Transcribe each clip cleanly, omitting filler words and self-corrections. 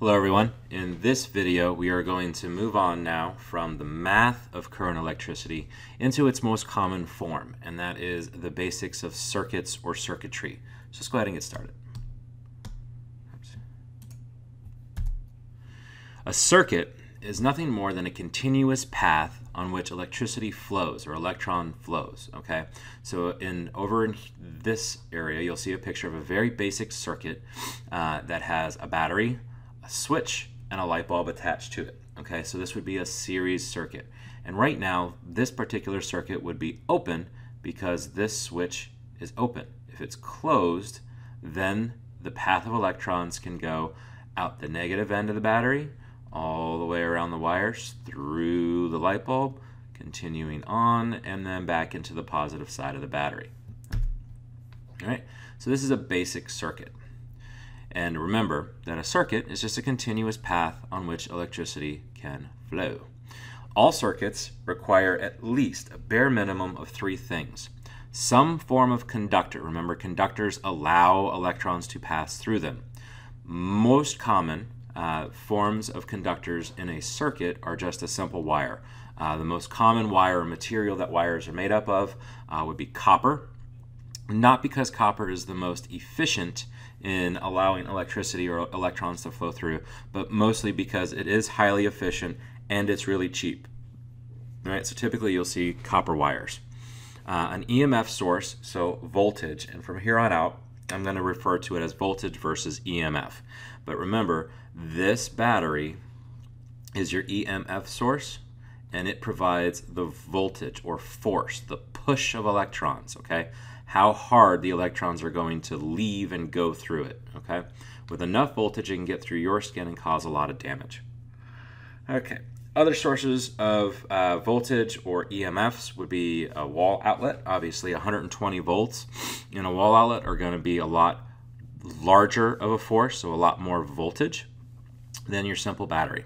Hello everyone. In this video we are going to move on now from the math of current electricity into its most common form, and that is the basics of circuits or circuitry. So let's go ahead and get started. A circuit is nothing more than a continuous path on which electricity flows or electron flows. Okay, so over in this area you'll see a picture of a very basic circuit that has a battery, a switch, and a light bulb attached to it. Okay, so this would be a series circuit, and right now this particular circuit would be open because this switch is open. If it's closed, then the path of electrons can go out the negative end of the battery, all the way around the wires, through the light bulb, continuing on, and then back into the positive side of the battery. All right, so this is a basic circuit. And remember that a circuit is just a continuous path on which electricity can flow. All circuits require at least a bare minimum of three things. Some form of conductor. Remember, conductors allow electrons to pass through them. Most common forms of conductors in a circuit are just a simple wire. The most common wire or material that wires are made up of would be copper. Not because copper is the most efficient in allowing electricity or electrons to flow through, but mostly because it is highly efficient and it's really cheap. All right, so typically you'll see copper wires. An EMF source, so voltage, and from here on out I'm going to refer to it as voltage versus EMF. But remember, this battery is your EMF source, and it provides the voltage or force, the push of electrons, okay? How hard the electrons are going to leave and go through it, okay? With enough voltage, it can get through your skin and cause a lot of damage. Okay, other sources of voltage or EMFs would be a wall outlet. Obviously, 120 volts in a wall outlet are going to be a lot larger of a force, so a lot more voltage than your simple battery.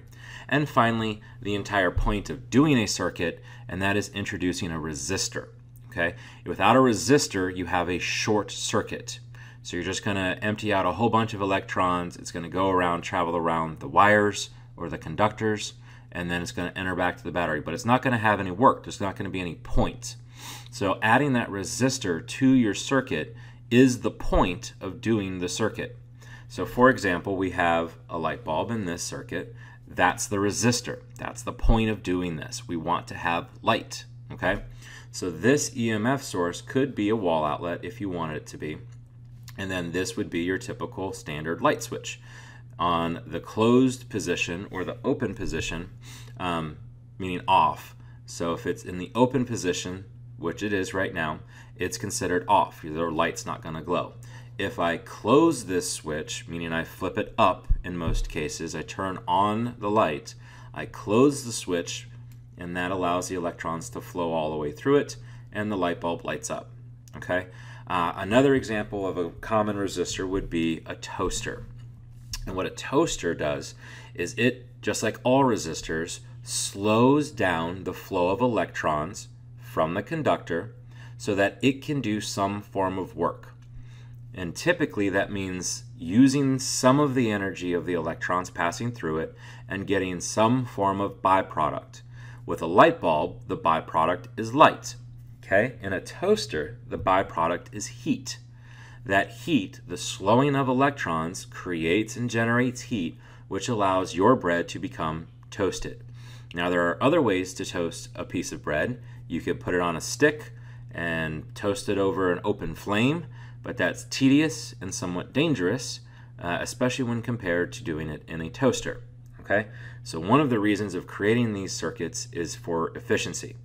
And finally, the entire point of doing a circuit, and that is introducing a resistor. Okay? Without a resistor, you have a short circuit. So you're just going to empty out a whole bunch of electrons. It's going to go around, travel around the wires or the conductors, and then it's going to enter back to the battery. But it's not going to have any work. There's not going to be any point. So adding that resistor to your circuit is the point of doing the circuit. So for example, we have a light bulb in this circuit. That's the resistor. That's the point of doing this. We want to have light. Okay? So this EMF source could be a wall outlet if you wanted it to be. And then this would be your typical standard light switch. On the closed position or the open position, meaning off. So if it's in the open position, which it is right now, it's considered off. The light's not going to glow. If I close this switch, meaning I flip it up in most cases, I turn on the light, I close the switch, and that allows the electrons to flow all the way through it, and the light bulb lights up. Okay. Another example of a common resistor would be a toaster. And what a toaster does is it, just like all resistors, slows down the flow of electrons from the conductor so that it can do some form of work. And typically that means using some of the energy of the electrons passing through it and getting some form of byproduct. With a light bulb, the byproduct is light. Okay? In a toaster, the byproduct is heat. That heat, the slowing of electrons, creates and generates heat, which allows your bread to become toasted. Now, there are other ways to toast a piece of bread. You could put it on a stick and toast it over an open flame, but that's tedious and somewhat dangerous, especially when compared to doing it in a toaster. Okay? So one of the reasons of creating these circuits is for efficiency.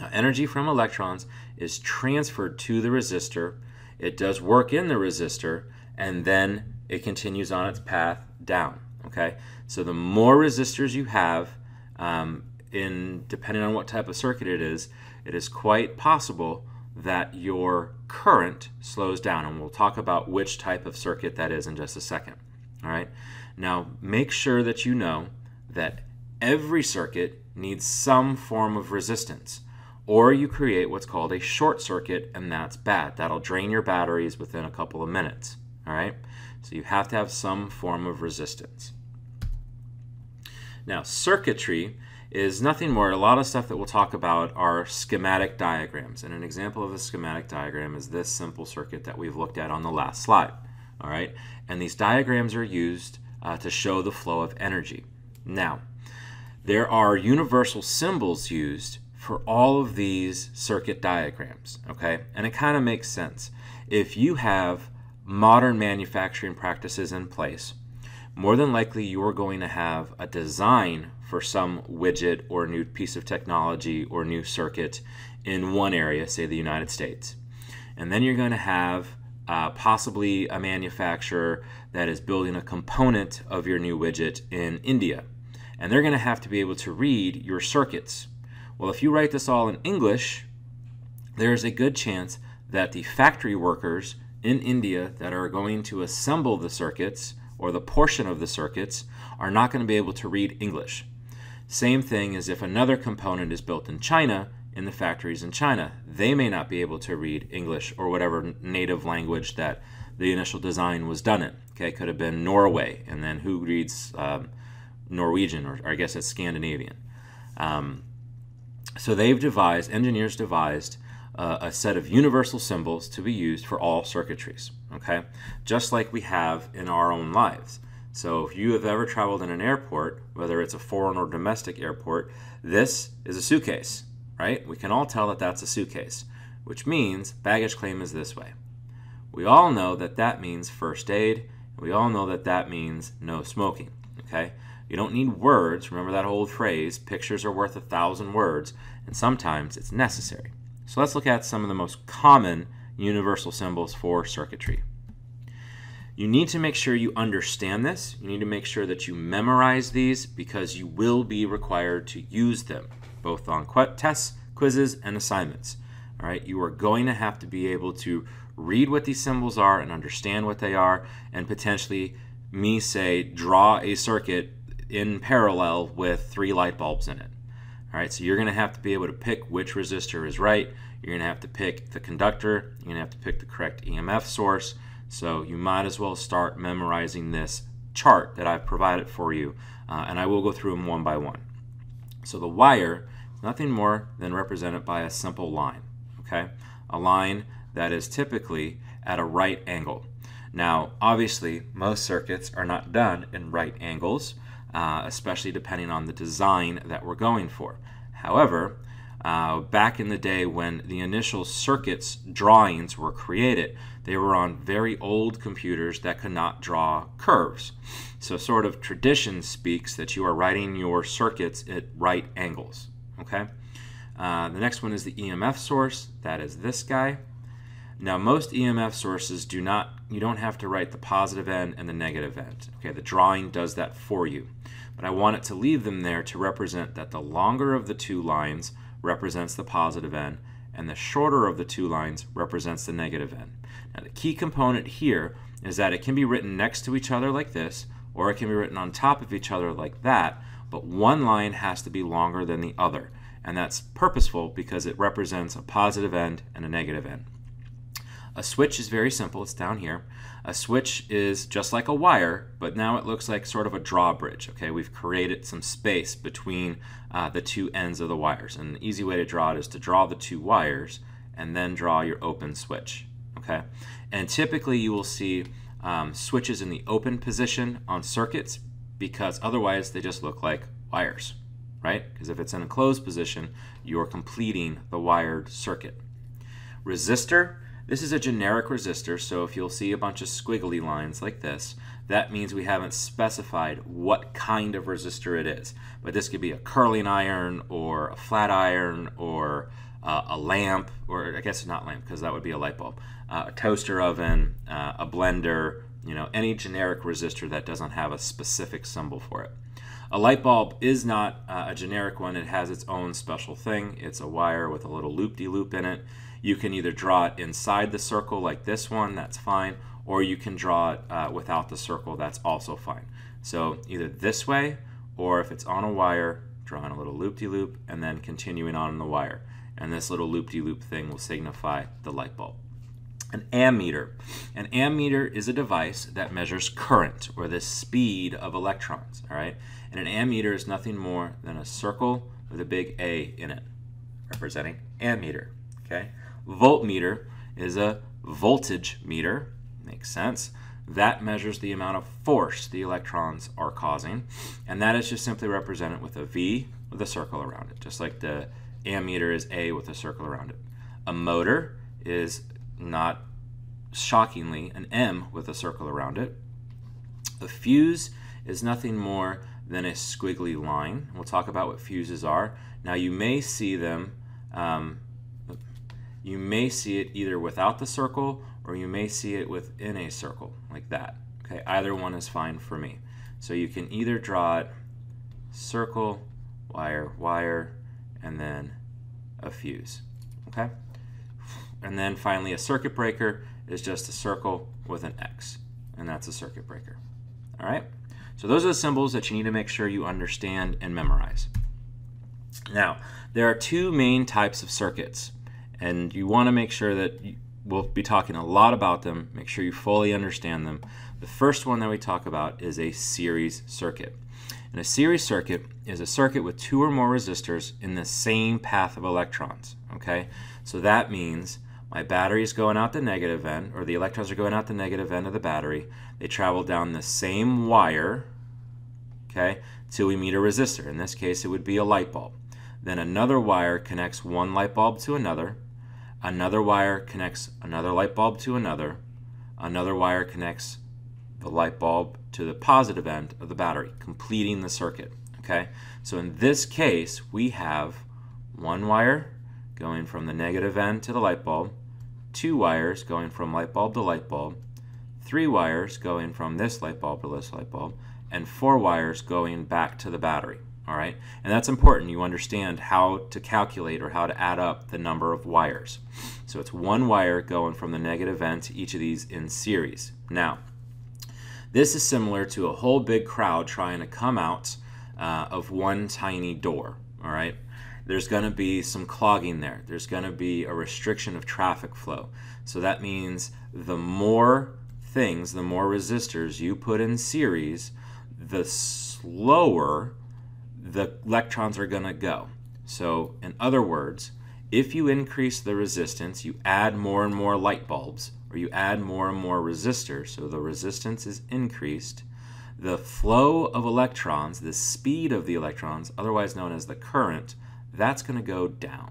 Now, energy from electrons is transferred to the resistor. It does work in the resistor, and then it continues on its path down. Okay? So the more resistors you have, depending on what type of circuit it is quite possible that your current slows down, and we'll talk about which type of circuit that is in just a second. All right? Now, make sure that you know that every circuit needs some form of resistance, or you create what's called a short circuit, and that's bad. That'll drain your batteries within a couple of minutes. All right? So you have to have some form of resistance. Now, circuitry is nothing more. A lot of stuff that we'll talk about are schematic diagrams. And an example of a schematic diagram is this simple circuit that we've looked at on the last slide. All right? And these diagrams are used to show the flow of energy. Now, there are universal symbols used for all of these circuit diagrams, okay? And it kind of makes sense. If you have modern manufacturing practices in place, more than likely you are going to have a design for some widget or new piece of technology or new circuit in one area, say the United States. And then you're going to have possibly a manufacturer that is building a component of your new widget in India. And they're going to have to be able to read your circuits. Well, if you write this all in English, there's a good chance that the factory workers in India that are going to assemble the circuits or the portion of the circuits are not going to be able to read English. Same thing as if another component is built in China, in the factories in China. They may not be able to read English or whatever native language that the initial design was done in. Okay, could have been Norway, and then who reads Norwegian, or I guess it's Scandinavian. So engineers devised a set of universal symbols to be used for all circuitries, okay? Just like we have in our own lives. So if you have ever traveled in an airport, whether it's a foreign or domestic airport, this is a suitcase, right? We can all tell that that's a suitcase, which means baggage claim is this way. We all know that that means first aid, and we all know that that means no smoking, okay? You don't need words. Remember that old phrase, pictures are worth 1,000 words, and sometimes it's necessary. So let's look at some of the most common universal symbols for circuitry. You need to make sure you understand this. You need to make sure that you memorize these because you will be required to use them, both on tests, quizzes, and assignments. All right, you are going to have to be able to read what these symbols are and understand what they are, and potentially say draw a circuit in parallel with 3 light bulbs in it. All right, so you're going to have to be able to pick which resistor is right. You're going to have to pick the conductor. You're going to have to pick the correct EMF source. So you might as well start memorizing this chart that I've provided for you, and I will go through them one by one. So the wire is nothing more than represented by a simple line, okay? A line that is typically at a right angle. Now, obviously, most circuits are not done in right angles, especially depending on the design that we're going for. However, back in the day when the initial circuits drawings were created, they were on very old computers that could not draw curves. So sort of tradition speaks that you are writing your circuits at right angles. Okay. The next one is the EMF source. That is this guy. Now, most EMF sources you don't have to write the positive end and the negative end. Okay, the drawing does that for you. But I want it to leave them there to represent that the longer of the 2 lines represents the positive end and the shorter of the 2 lines represents the negative end. Now, the key component here is that it can be written next to each other like this, or it can be written on top of each other like that, but one line has to be longer than the other. And that's purposeful because it represents a positive end and a negative end. A switch is very simple. It's down here. A switch is just like a wire, but now it looks like sort of a drawbridge. Okay, we've created some space between the 2 ends of the wires. And the easy way to draw it is to draw the 2 wires and then draw your open switch. Okay, and typically you will see switches in the open position on circuits because otherwise they just look like wires, right? Because if it's in a closed position, you're completing the wired circuit. Resistor. This is a generic resistor, so if you'll see a bunch of squiggly lines like this, that means we haven't specified what kind of resistor it is. But this could be a curling iron or a flat iron or a lamp, or I guess not lamp because that would be a light bulb, a toaster oven, a blender, any generic resistor that doesn't have a specific symbol for it. A light bulb is not a generic one. It has its own special thing. It's a wire with a little loop-de-loop in it. You can either draw it inside the circle like this one, that's fine, or you can draw it without the circle, that's also fine. So either this way, or if it's on a wire, drawing a little loop-de-loop and then continuing on the wire. And this little loop-de-loop thing will signify the light bulb. An ammeter. An ammeter is a device that measures current, or the speed of electrons, all right? And an ammeter is nothing more than a circle with a big A in it, representing ammeter, okay? Voltmeter is a voltage meter, makes sense. That measures the amount of force the electrons are causing, and that is just simply represented with a V with a circle around it, just like the ammeter is A with a circle around it. A motor is, not shockingly, an M with a circle around it. A fuse is nothing more than a squiggly line. We'll talk about what fuses are. Now you may see them, you may see it either without the circle or you may see it within a circle, like that. Okay, either one is fine for me. So you can either draw it circle, wire, wire, and then a fuse. Okay? And then finally a circuit breaker is just a circle with an X, and that's a circuit breaker. All right? So those are the symbols that you need to make sure you understand and memorize. Now, there are two main types of circuits, and you want to make sure that we'll be talking a lot about them. Make sure you fully understand them. The first one that we talk about is a series circuit. And a series circuit is a circuit with two or more resistors in the same path of electrons. Okay? So that means my battery is going out the negative end, or the electrons are going out the negative end of the battery. They travel down the same wire, okay, till we meet a resistor. In this case, it would be a light bulb. Then another wire connects one light bulb to another. Another wire connects another light bulb to another. Another wire connects the light bulb to the positive end of the battery, completing the circuit. Okay? So in this case, we have one wire going from the negative end to the light bulb, two wires going from light bulb to light bulb, three wires going from this light bulb to this light bulb, and four wires going back to the battery. All right? And that's important. You understand how to calculate or how to add up the number of wires. So it's one wire going from the negative end to each of these in series. Now, this is similar to a whole big crowd trying to come out of one tiny door. All right? There's going to be some clogging there. There's going to be a restriction of traffic flow. So that means the more things, the more resistors you put in series, the slower the electrons are going to go. So in other words, if you increase the resistance, you add more and more light bulbs, or you add more and more resistors, so the resistance is increased, the flow of electrons, the speed of the electrons, otherwise known as the current, that's going to go down.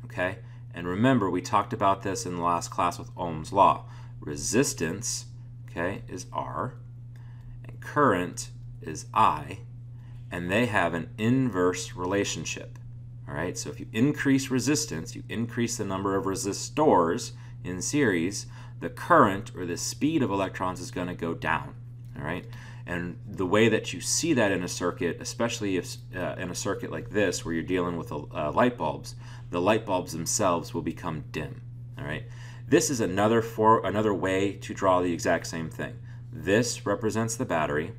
Okay? And remember, we talked about this in the last class with Ohm's law. Resistance, okay, is R, and current is I, and they have an inverse relationship. All right? So if you increase resistance, you increase the number of resistors in series, the current or the speed of electrons is going to go down. All right? And the way that you see that in a circuit, especially if in a circuit like this where you're dealing with light bulbs, the light bulbs themselves will become dim. All right? This is another way to draw the exact same thing. This represents the battery.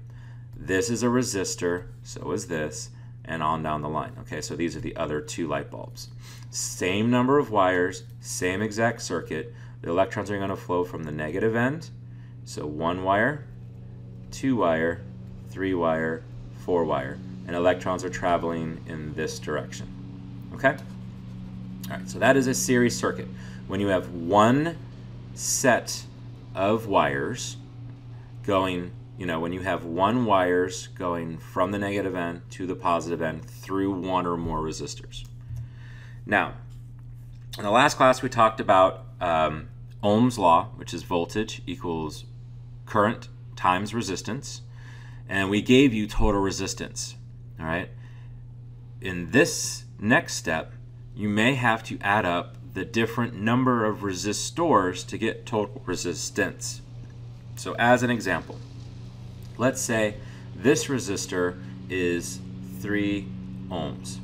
This is a resistor, so is this, and on down the line. Okay, so these are the other two light bulbs. Same number of wires, same exact circuit. The electrons are going to flow from the negative end, so one wire, two wire, three wire, four wire, and electrons are traveling in this direction. Okay? All right, so that is a series circuit. When you have one set of wires going, when you have one wires going from the negative end to the positive end through one or more resistors. Now, in the last class we talked about Ohm's law, which is voltage equals current times resistance, and we gave you total resistance. All right? In this next step, you may have to add up the different number of resistors to get total resistance. So as an example, let's say this resistor is 3 ohms.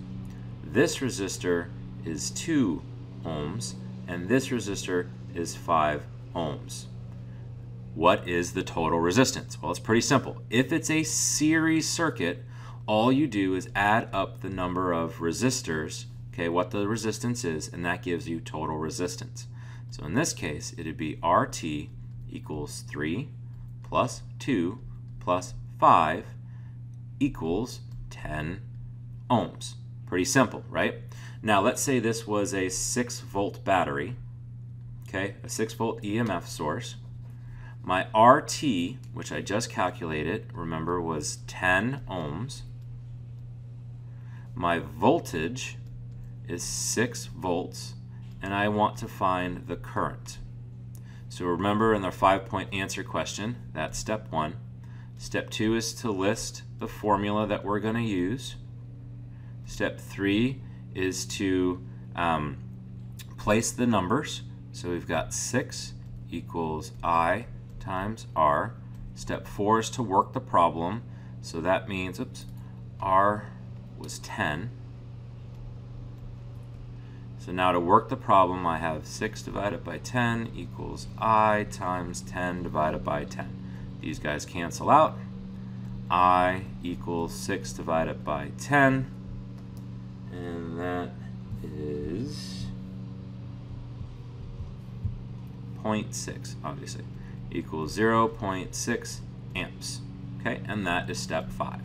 This resistor is 2 ohms, and this resistor is 5 ohms. What is the total resistance? Well, it's pretty simple. If it's a series circuit, all you do is add up the number of resistors, okay, what the resistance is, and that gives you total resistance. So in this case, it would be RT equals 3 plus 2 plus 5 equals 10 ohms. Pretty simple, right? Now let's say this was a 6-volt battery, okay, a 6-volt EMF source. My RT, which I just calculated, remember, was 10 ohms. My voltage is 6 volts, and I want to find the current. So remember, in the 5-point answer question, that's step 1. Step 2 is to list the formula that we're going to use. Step 3 is to place the numbers. So we've got 6 equals I times R. Step 4 is to work the problem. So that means, R was 10. So now to work the problem, I have 6 divided by 10 equals I times 10 divided by 10. These guys cancel out. I equals 6 divided by 10. And that is 0.6, obviously, equals 0.6 amps. Okay, and that is step 5.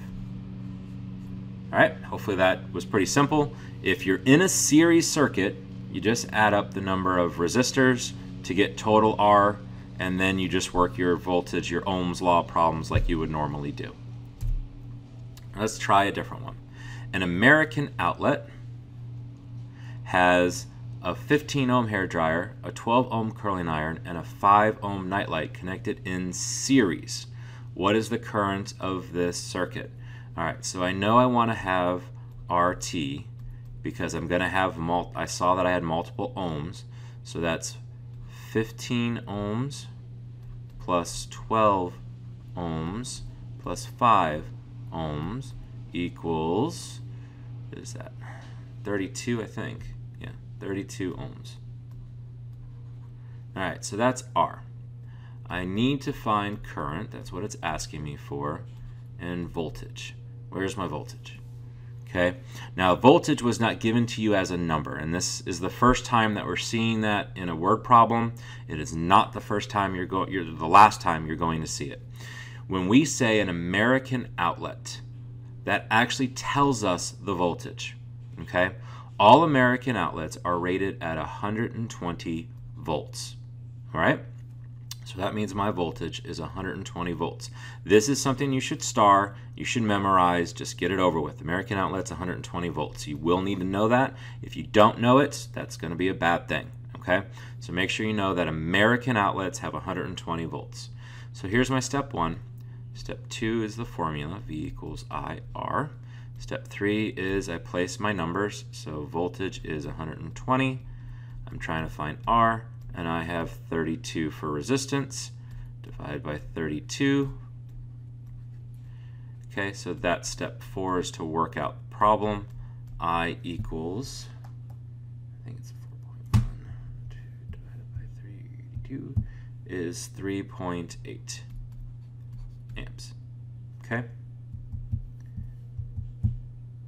All right, hopefully that was pretty simple. If you're in a series circuit, you just add up the number of resistors to get total R, and then you just work your voltage, your Ohm's law problems like you would normally do. Let's try a different one. An American outlet has a 15 ohm hairdryer, a 12 ohm curling iron, and a 5 ohm nightlight connected in series. What is the current of this circuit? All right, so I know I want to have RT because I'm going to have, I saw that I had multiple ohms, so that's 15 ohms plus 12 ohms plus 5 ohms equals, what is that, 32, I think. Yeah, 32 ohms. All right, so that's R. I need to find current, that's what it's asking me for, and voltage. Where's my voltage? Okay, now voltage was not given to you as a number, and this is the first time that we're seeing that in a word problem. It is not the first time the last time you're going to see it. When we say an American outlet, that actually tells us the voltage. Okay, all American outlets are rated at 120 volts. All right. So that means my voltage is 120 volts. This is something you should star, you should memorize, just get it over with. American outlet's 120 volts. You will need to know that. If you don't know it, that's going to be a bad thing, okay? So make sure you know that American outlets have 120 volts. So here's my step 1. Step 2 is the formula, V equals IR. Step 3 is I place my numbers, so voltage is 120. I'm trying to find R. And I have 32 for resistance, divided by 32. Okay, so that step 4 is to work out the problem. I equals, I think it's 4.1 divided by 382 is 3.8 amps. Okay?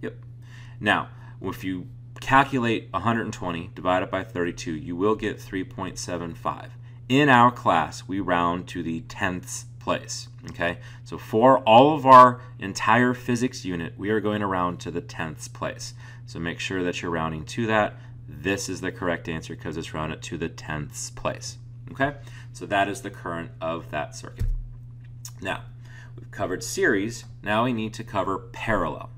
Yep. Now, if you calculate 120 divided by 32, you will get 3.75. In our class, we round to the 10th place. Okay, so for all of our entire physics unit, we are going to round to the 10th place. So make sure that you're rounding to that. This is the correct answer because it's rounded to the 10th place. Okay, so that is the current of that circuit. Now, we've covered series. Now we need to cover parallel.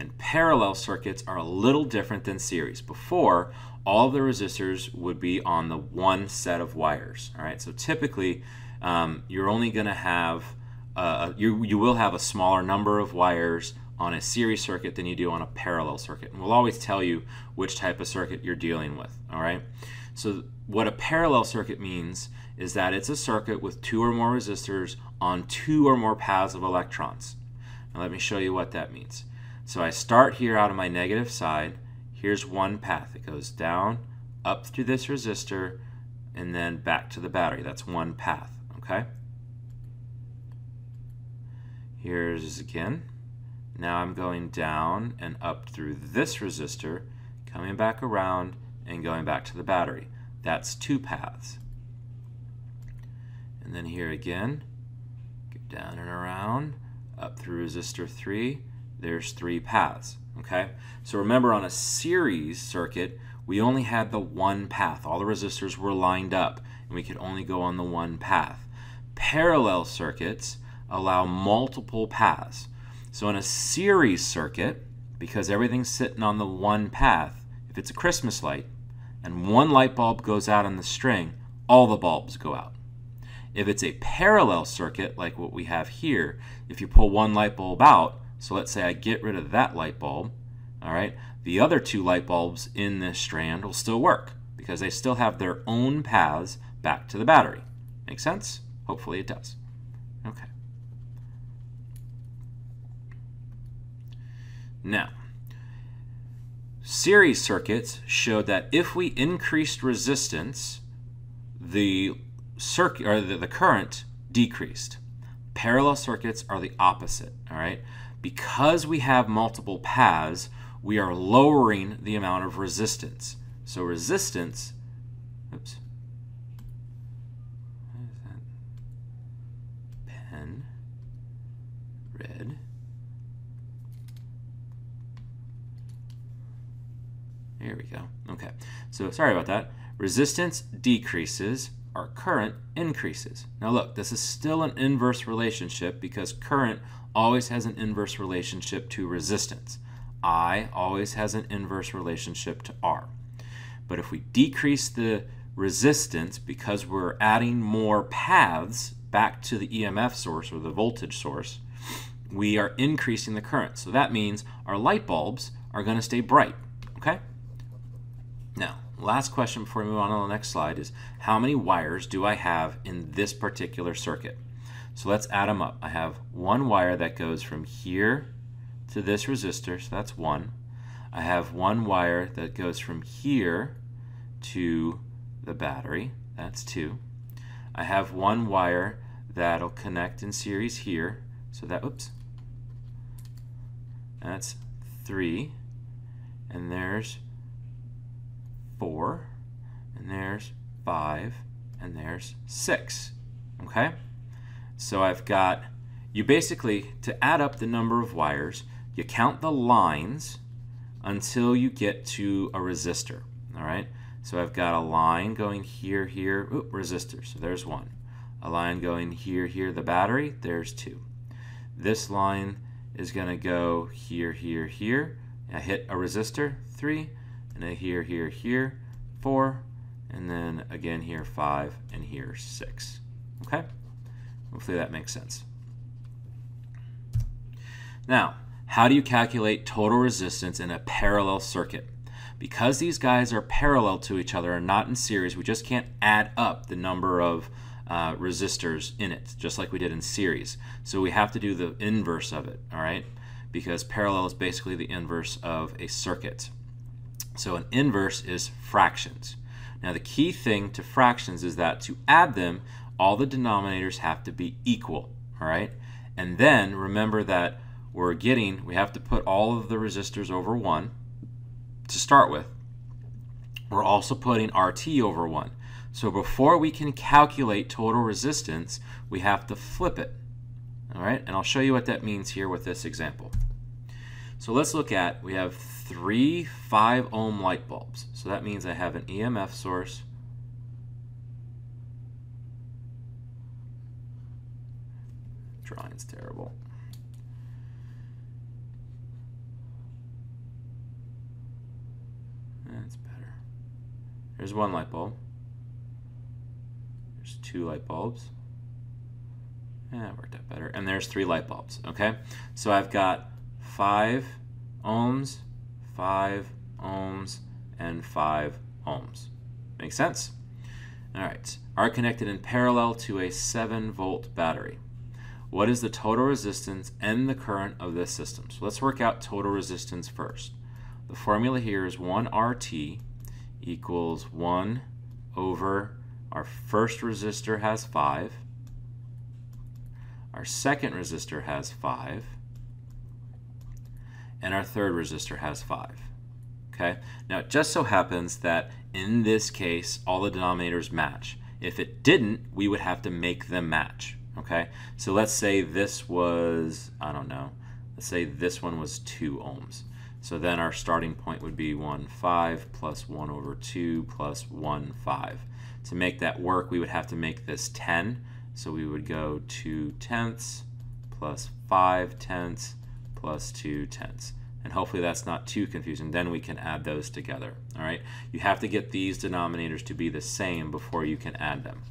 And parallel circuits are a little different than series. Before, all of the resistors would be on the one set of wires. All right, so typically you're only going to have you will have a smaller number of wires on a series circuit than you do on a parallel circuit. And we'll always tell you which type of circuit you're dealing with. All right, so what a parallel circuit means is that it's a circuit with 2 or more resistors on 2 or more paths of electrons. Now let me show you what that means. So I start here out of my negative side. Here's one path. It goes down, up through this resistor, and then back to the battery. That's one path, okay? Here's again. Now I'm going down and up through this resistor, coming back around and going back to the battery. that's 2 paths. And then here again, get down and around, up through resistor 3, there's 3 paths, okay? So remember, on a series circuit, we only had the one path. All the resistors were lined up, and we could only go on the one path. Parallel circuits allow multiple paths. So in a series circuit, because everything's sitting on the one path, if it's a Christmas light, and one light bulb goes out on the string, all the bulbs go out. If it's a parallel circuit, like what we have here, if you pull one light bulb out, so let's say I get rid of that light bulb, all right, the other 2 light bulbs in this strand will still work because they still have their own paths back to the battery. Make sense? Hopefully it does. Okay. Now, series circuits showed that if we increased resistance, the circuit or the current decreased. Parallel circuits are the opposite, all right? Because we have multiple paths, we are lowering the amount of resistance. So resistance, oops. What is that? Pen, red. There we go. Okay. So sorry about that. Resistance decreases, our current increases. Now look, this is still an inverse relationship because current always has an inverse relationship to resistance. I always has an inverse relationship to R. But if we decrease the resistance because we're adding more paths back to the EMF source or the voltage source, we are increasing the current. So that means our light bulbs are going to stay bright. Okay? Now, last question before we move on to the next slide is, how many wires do I have in this particular circuit? So let's add them up. I have one wire that goes from here to this resistor, so that's 1. I have one wire that goes from here to the battery, that's 2. I have one wire that'll connect in series here, so that, oops, that's 3. And there's 4, and there's 5, and there's 6. Okay? So I've got, you basically, to add up the number of wires, you count the lines until you get to a resistor. All right? So I've got a line going here, here, resistor, so there's 1. A line going here, here, the battery, there's 2. This line is going to go here, here, here. I hit a resistor, 3. And then here, here, here, 4, and then again here 5, and here 6. Okay? Hopefully that makes sense. Now, how do you calculate total resistance in a parallel circuit? Because these guys are parallel to each other and not in series, we just can't add up the number of resistors in it, just like we did in series. So we have to do the inverse of it, all right? Because parallel is basically the inverse of a circuit. So an inverse is fractions. Now the key thing to fractions is that to add them, all the denominators have to be equal, all right? And then remember that we have to put all of the resistors over 1 to start with. We're also putting RT over 1. So before we can calculate total resistance, we have to flip it, all right? And I'll show you what that means here with this example. So let's look at, we have 3 5-ohm light bulbs. So that means I have an EMF source, drawing's terrible. That's better. There's 1 light bulb. There's 2 light bulbs. That worked out better. And there's 3 light bulbs, okay? So I've got 5 ohms, 5 ohms, and 5 ohms. Make sense? All right, are connected in parallel to a 7-volt battery. What is the total resistance and the current of this system? So let's work out total resistance first. The formula here is 1 RT equals 1 over our first resistor has 5, our second resistor has 5, and our third resistor has 5. Okay? Now it just so happens that in this case, all the denominators match. If it didn't, we would have to make them match, okay? So let's say this was, I don't know, let's say this one was 2 ohms. So then our starting point would be 1/5 plus 1 over 2 plus 1/5. To make that work, we would have to make this 10. So we would go 2/10 plus 5/10 plus 2/10. And hopefully that's not too confusing. Then we can add those together. All right. You have to get these denominators to be the same before you can add them.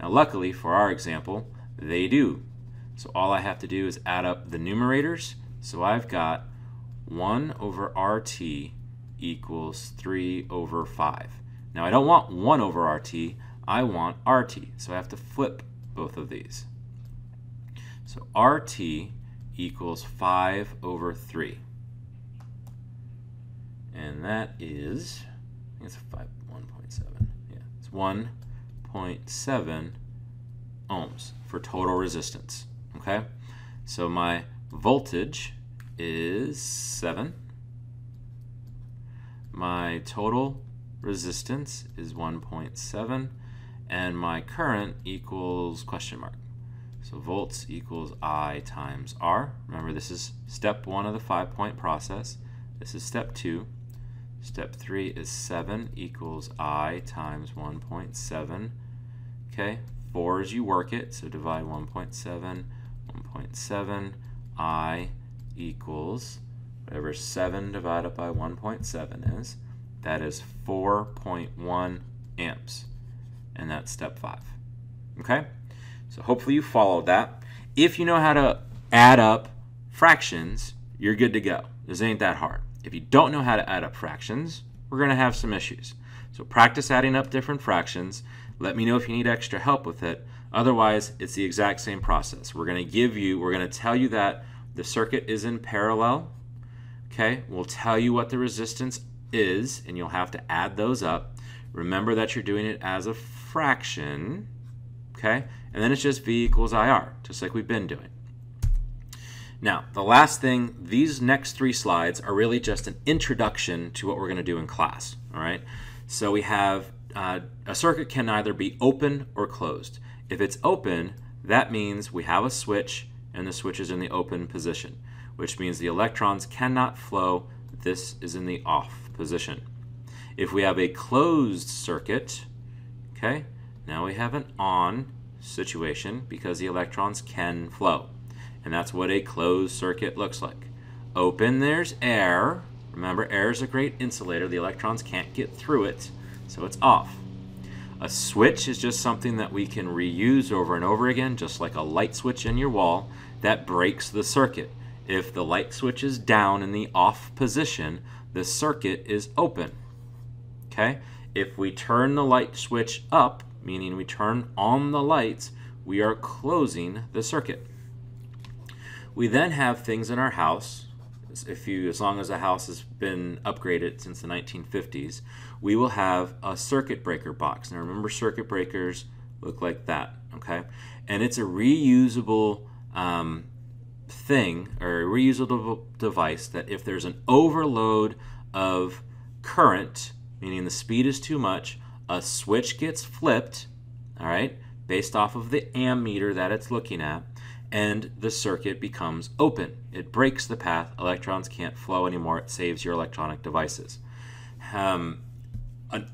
Now, luckily for our example, they do. So all I have to do is add up the numerators. So I've got 1 over RT equals 3 over 5. Now I don't want 1 over RT. I want RT. So I have to flip both of these. So RT equals 5 over 3. And that is, I think it's 1.7. Yeah, it's 1.7 ohms for total resistance. Okay, so my voltage is 7. My total resistance is 1.7, and my current equals question mark. So volts equals I times R. Remember, this is step 1 of the 5-point process. This is step 2. Step 3 is 7 equals I times 1.7. Okay, 4 as you work it, so divide 1.7, 1.7, I equals whatever 7 divided by 1.7 is. That is 4.1 amps, and that's step 5. Okay, so hopefully you followed that. If you know how to add up fractions, you're good to go. This ain't that hard. If you don't know how to add up fractions, we're going to have some issues. So practice adding up different fractions. Let me know if you need extra help with it. Otherwise, it's the exact same process. We're going to tell you that the circuit is in parallel. Okay, we'll tell you what the resistance is, and you'll have to add those up. Remember that you're doing it as a fraction. Okay, and then it's just V equals IR, just like we've been doing. Now, the last thing, these next 3 slides are really just an introduction to what we're going to do in class. All right, so we have a circuit can either be open or closed. If it's open, that means we have a switch, and the switch is in the open position, which means the electrons cannot flow. This is in the off position. If we have a closed circuit, okay, now we have an on situation because the electrons can flow. And that's what a closed circuit looks like. Open, there's air. Remember, air is a great insulator. The electrons can't get through it, so it's off. A switch is just something that we can reuse over and over again, just like a light switch in your wall that breaks the circuit. If the light switch is down in the off position, the circuit is open. Okay? If we turn the light switch up, meaning we turn on the lights, we are closing the circuit. We then have things in our house, as long as the house has been upgraded since the 1950s, we will have a circuit breaker box. Now remember, circuit breakers look like that, okay? And it's a reusable thing, or a reusable device, that if there's an overload of current, meaning the speed is too much, a switch gets flipped, all right, based off of the ammeter that it's looking at, and the circuit becomes open. It breaks the path. Electrons can't flow anymore. It saves your electronic devices. An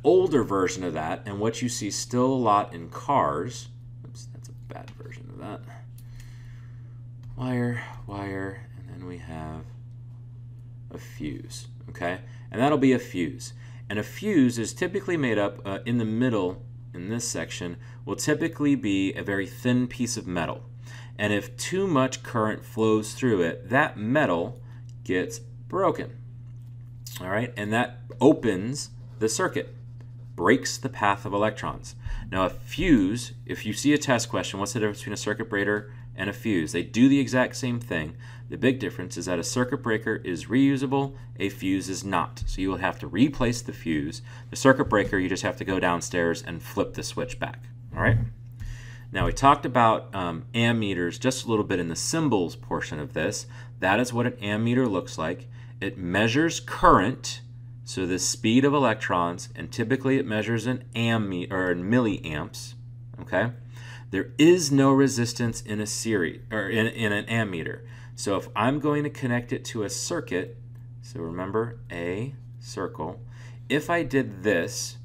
older version of that, and what you see still a lot in cars, oops, that's a bad version of that. Wire, and then we have a fuse, okay? And that'll be a fuse. And a fuse is typically made up in the middle, in this section, will typically be a very thin piece of metal. And if too much current flows through it, that metal gets broken. All right, and that opens the circuit, breaks the path of electrons. Now a fuse, if you see a test question, what's the difference between a circuit breaker and a fuse? They do the exact same thing. The big difference is that a circuit breaker is reusable, a fuse is not. So you will have to replace the fuse. The circuit breaker, you just have to go downstairs and flip the switch back. All right. Now we talked about ammeters just a little bit in the symbols portion of this. That is what an ammeter looks like. It measures current So the speed of electrons, and typically it measures in milliamps, okay? There is no resistance in a series, or in an ammeter. So if I'm going to connect it to a circuit, so remember a circle, if I did this,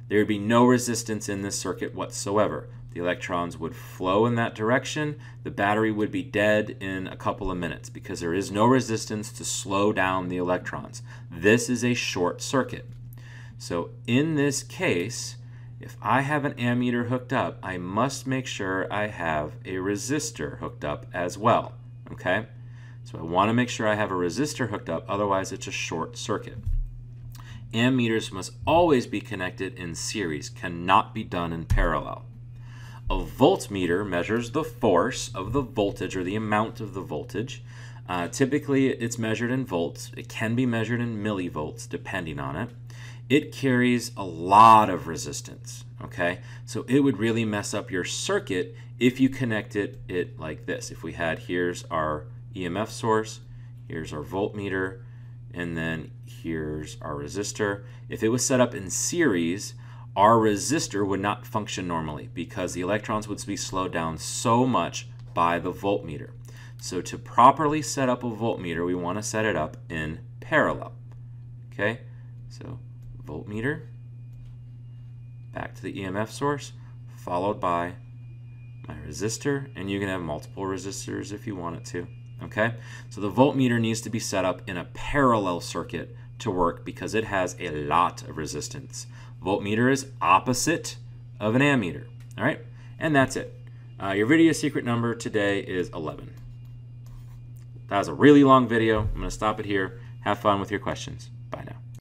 there would be no resistance in this circuit whatsoever. The electrons would flow in that direction. The battery would be dead in a couple of minutes because there is no resistance to slow down the electrons. This is a short circuit. So in this case, if I have an ammeter hooked up, I must make sure I have a resistor hooked up as well. Okay? So I want to make sure I have a resistor hooked up, otherwise it's a short circuit. Ammeters must always be connected in series, cannot be done in parallel. A voltmeter measures the force of the voltage or the amount of the voltage. Typically it's measured in volts. It can be measured in millivolts depending on it. It carries a lot of resistance, okay? So it would really mess up your circuit if you connected it like this. If we had, here's our EMF source, here's our voltmeter, and then here's our resistor. If it was set up in series, our resistor would not function normally because the electrons would be slowed down so much by the voltmeter. So to properly set up a voltmeter, we want to set it up in parallel. Okay, so voltmeter, back to the EMF source, followed by my resistor, and you can have multiple resistors if you want it to. Okay, so the voltmeter needs to be set up in a parallel circuit to work because it has a lot of resistance. Voltmeter is opposite of an ammeter. All right, and that's it. Your video secret number today is 11. That was a really long video. I'm going to stop it here. Have fun with your questions.